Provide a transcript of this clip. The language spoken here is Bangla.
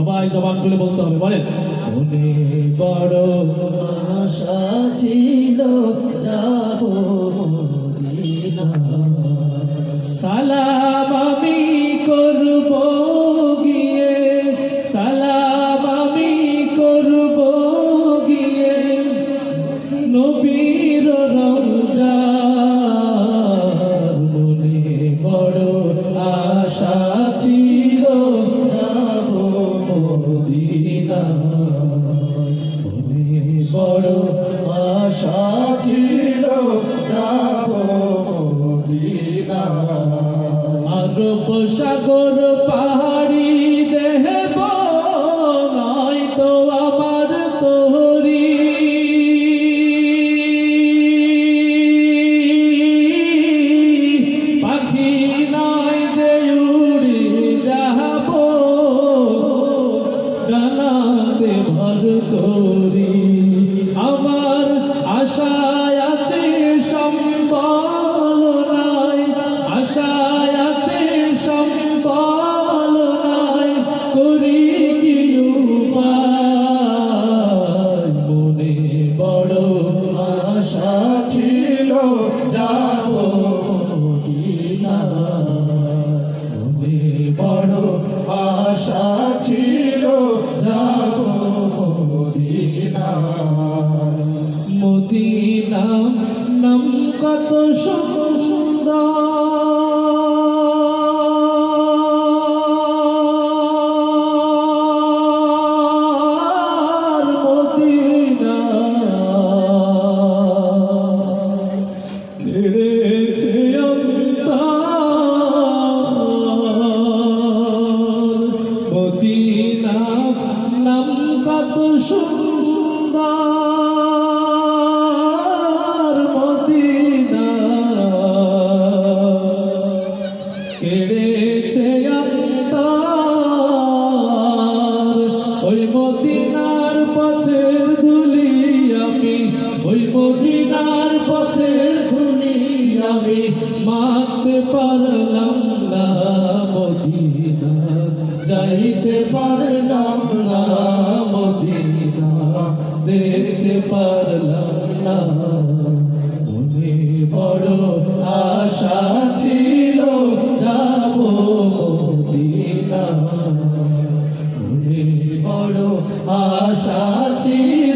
সবাই জবান খুলে বলতে হবে, বলেন। মনে বড় আশা ছিল যাব মদিনা, সালাম আমি করব গিয়ে, সালাম আমি করব গিয়ে নবীর রওজা। মনে বড় আশা ছিল যাব মদিনা, মনে বড় আশা ছিল যাব মদিনা। আরব সাগর পাহাড়ি দেব নয়তো আমার তোরি, পাখি নয় যে উড়ে যাব ডানাতে ভর করি। আমার আশায় আছে সম্বল নাই, আশায় আছে সম্বল নাই, করি কি উপায়। মনে বড় আশা ছিল যাব মদিনা, মনে বড় আশা ছিল যাব মদিনা। মদিনা নাম কত সুন্দর, মদিনা কেড়েছে অন্তর। মদিনা নাম কত সুন্দর, মদিনা কেড়েছে অন্তর। ওই মদিনার পথের ধুলি আমি, ওই মদিনার পথের ধুলি আমি মানতে পারলাম না। মদিনা যাইতে পারলাম না, মদিনা দেখতে পারলাম না। মনে বড় আশা ছিল যাব মদিনা, মনে বড় আশা ছিল